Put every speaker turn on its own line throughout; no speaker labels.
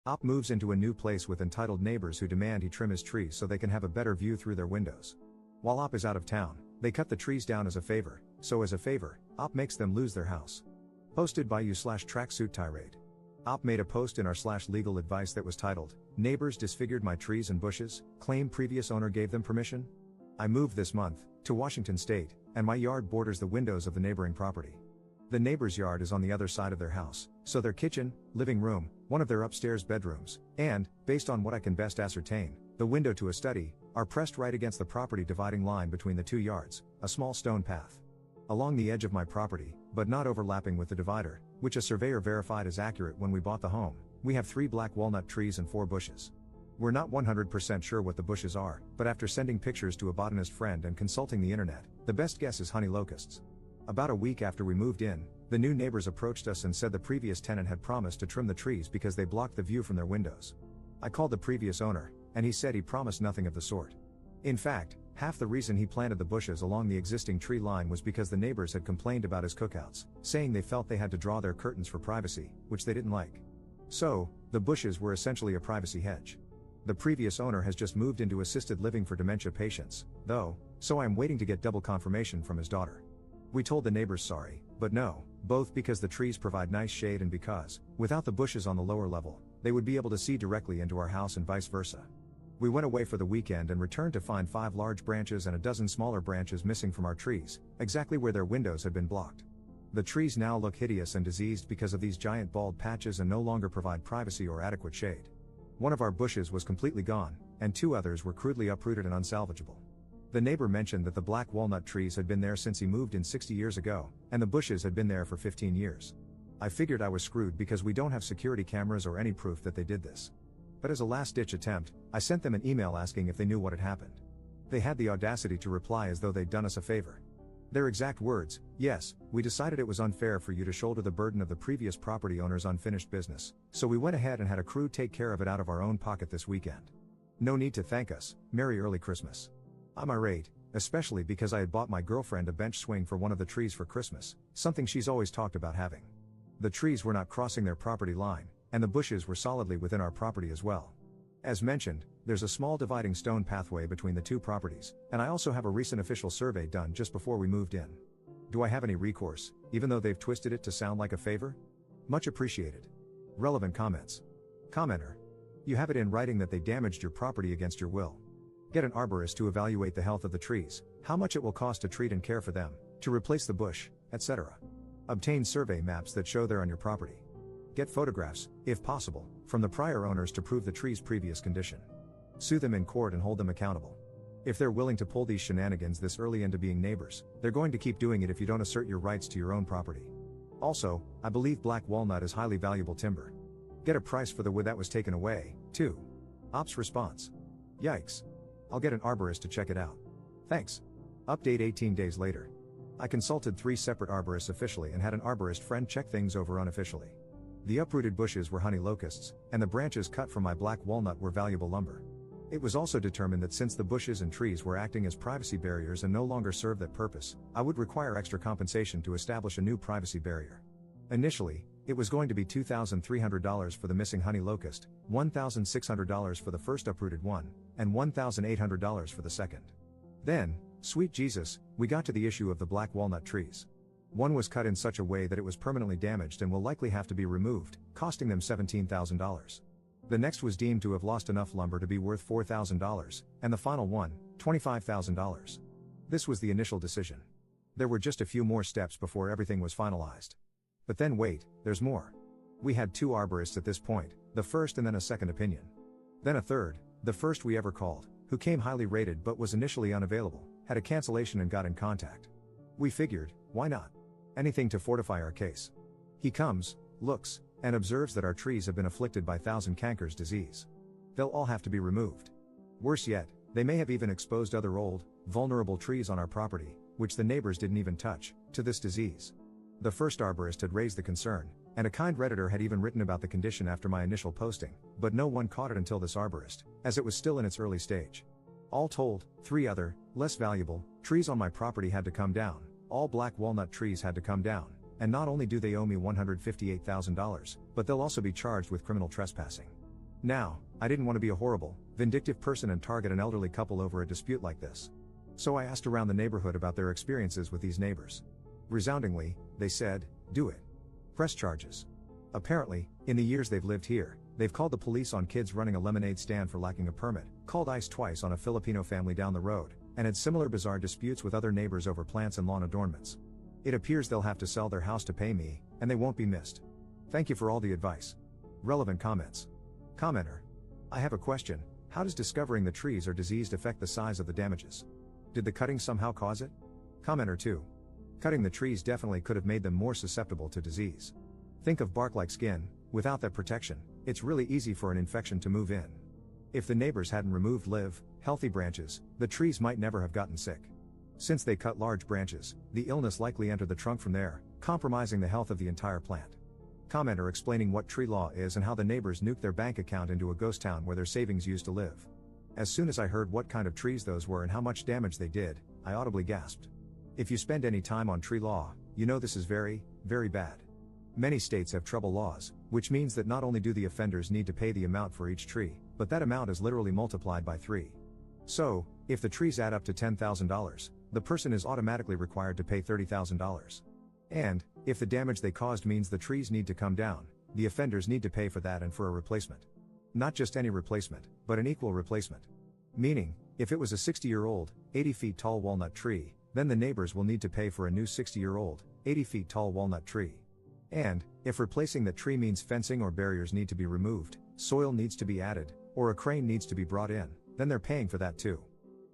Op moves into a new place with entitled neighbors who demand he trim his trees so they can have a better view through their windows. While Op is out of town, they cut the trees down as a favor, so as a favor, Op makes them lose their house. Posted by you/tracksuit tirade. Op made a post in our/legal advice that was titled, "Neighbors disfigured my trees and bushes, claim previous owner gave them permission?" I moved this month, to Washington State, and my yard borders the windows of the neighboring property. The neighbor's yard is on the other side of their house, so their kitchen, living room, one of their upstairs bedrooms, and, based on what I can best ascertain, the window to a study, are pressed right against the property dividing line between the two yards, a small stone path. Along the edge of my property, but not overlapping with the divider, which a surveyor verified as accurate when we bought the home, we have 3 black walnut trees and 4 bushes. We're not 100% sure what the bushes are, but after sending pictures to a botanist friend and consulting the internet, the best guess is honey locusts. About a week after we moved in, the new neighbors approached us and said the previous tenant had promised to trim the trees because they blocked the view from their windows. I called the previous owner, and he said he promised nothing of the sort. In fact, half the reason he planted the bushes along the existing tree line was because the neighbors had complained about his cookouts, saying they felt they had to draw their curtains for privacy, which they didn't like. So, the bushes were essentially a privacy hedge. The previous owner has just moved into assisted living for dementia patients, though, so I am waiting to get double confirmation from his daughter. We told the neighbors sorry, but no, both because the trees provide nice shade and because, without the bushes on the lower level, they would be able to see directly into our house and vice versa. We went away for the weekend and returned to find 5 large branches and a dozen smaller branches missing from our trees, exactly where their windows had been blocked. The trees now look hideous and diseased because of these giant bald patches and no longer provide privacy or adequate shade. One of our bushes was completely gone, and 2 others were crudely uprooted and unsalvageable. The neighbor mentioned that the black walnut trees had been there since he moved in 60 years ago, and the bushes had been there for 15 years. I figured I was screwed because we don't have security cameras or any proof that they did this. But as a last-ditch attempt, I sent them an email asking if they knew what had happened. They had the audacity to reply as though they'd done us a favor. Their exact words, "Yes, we decided it was unfair for you to shoulder the burden of the previous property owner's unfinished business, so we went ahead and had a crew take care of it out of our own pocket this weekend. No need to thank us, Merry Early Christmas." I'm irate, especially because I had bought my girlfriend a bench swing for one of the trees for Christmas, something she's always talked about having. The trees were not crossing their property line, and the bushes were solidly within our property as well. As mentioned, there's a small dividing stone pathway between the 2 properties, and I also have a recent official survey done just before we moved in. Do I have any recourse, even though they've twisted it to sound like a favor? Much appreciated. Relevant comments. Commenter. You have it in writing that they damaged your property against your will. Get an arborist to evaluate the health of the trees, how much it will cost to treat and care for them, to replace the bush, etc. Obtain survey maps that show they're on your property. Get photographs, if possible, from the prior owners to prove the tree's previous condition. Sue them in court and hold them accountable. If they're willing to pull these shenanigans this early into being neighbors, they're going to keep doing it if you don't assert your rights to your own property. Also, I believe black walnut is highly valuable timber. Get a price for the wood that was taken away, too. Ops response. Yikes. I'll get an arborist to check it out. Thanks. Update 18 days later. I consulted 3 separate arborists officially and had an arborist friend check things over unofficially. The uprooted bushes were honey locusts, and the branches cut from my black walnut were valuable lumber. It was also determined that since the bushes and trees were acting as privacy barriers and no longer serve that purpose, I would require extra compensation to establish a new privacy barrier. Initially, it was going to be $2,300 for the missing honey locust, $1,600 for the first uprooted one, and $1,800 for the second. Then, sweet Jesus, we got to the issue of the black walnut trees. One was cut in such a way that it was permanently damaged and will likely have to be removed, costing them $17,000. The next was deemed to have lost enough lumber to be worth $4,000, and the final one, $25,000. This was the initial decision. There were just a few more steps before everything was finalized. But then wait, there's more. We had 2 arborists at this point, the first and then a second opinion. Then a third, the first we ever called, who came highly rated but was initially unavailable, had a cancellation and got in contact. We figured, why not? Anything to fortify our case. He comes, looks, and observes that our trees have been afflicted by thousand cankers disease. They'll all have to be removed. Worse yet, they may have even exposed other old, vulnerable trees on our property, which the neighbors didn't even touch, to this disease. The first arborist had raised the concern, and a kind Redditor had even written about the condition after my initial posting, but no one caught it until this arborist, as it was still in its early stage. All told, 3 other, less valuable, trees on my property had to come down, all black walnut trees had to come down, and not only do they owe me $158,000, but they'll also be charged with criminal trespassing. Now, I didn't want to be a horrible, vindictive person and target an elderly couple over a dispute like this. So I asked around the neighborhood about their experiences with these neighbors. Resoundingly, they said, "Do it. Press charges." Apparently, in the years they've lived here, they've called the police on kids running a lemonade stand for lacking a permit, called ICE twice on a Filipino family down the road, and had similar bizarre disputes with other neighbors over plants and lawn adornments. It appears they'll have to sell their house to pay me, and they won't be missed. Thank you for all the advice. Relevant comments. Commenter. I have a question. How does discovering the trees are diseased affect the size of the damages? Did the cutting somehow cause it? Commenter 2. Cutting the trees definitely could have made them more susceptible to disease. Think of bark-like skin. Without that protection, it's really easy for an infection to move in. If the neighbors hadn't removed live, healthy branches, the trees might never have gotten sick. Since they cut large branches, the illness likely entered the trunk from there, compromising the health of the entire plant. Commenter explaining what tree law is and how the neighbors nuked their bank account into a ghost town where their savings used to live. As soon as I heard what kind of trees those were and how much damage they did, I audibly gasped. If you spend any time on tree law, you know this is very, very bad. Many states have trouble laws, which means that not only do the offenders need to pay the amount for each tree, but that amount is literally multiplied by 3. So, if the trees add up to $10,000, the person is automatically required to pay $30,000. And, if the damage they caused means the trees need to come down, the offenders need to pay for that and for a replacement. Not just any replacement, but an equal replacement. Meaning, if it was a 60-year-old, 80 feet tall walnut tree, then the neighbors will need to pay for a new 60-year-old, 80 feet tall walnut tree. And, if replacing that tree means fencing or barriers need to be removed, soil needs to be added, or a crane needs to be brought in, then they're paying for that too.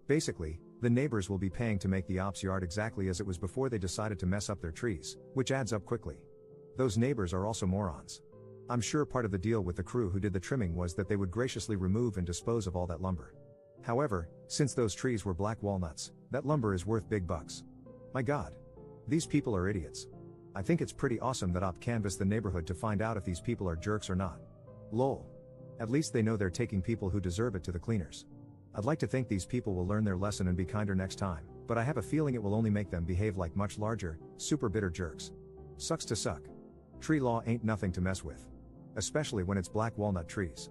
Basically, the neighbors will be paying to make the ops yard exactly as it was before they decided to mess up their trees, which adds up quickly. Those neighbors are also morons. I'm sure part of the deal with the crew who did the trimming was that they would graciously remove and dispose of all that lumber. However, since those trees were black walnuts, that lumber is worth big bucks. My God. These people are idiots. I think it's pretty awesome that OP canvassed the neighborhood to find out if these people are jerks or not. Lol. At least they know they're taking people who deserve it to the cleaners. I'd like to think these people will learn their lesson and be kinder next time, but I have a feeling it will only make them behave like much larger, super bitter jerks. Sucks to suck. Tree law ain't nothing to mess with. Especially when it's black walnut trees.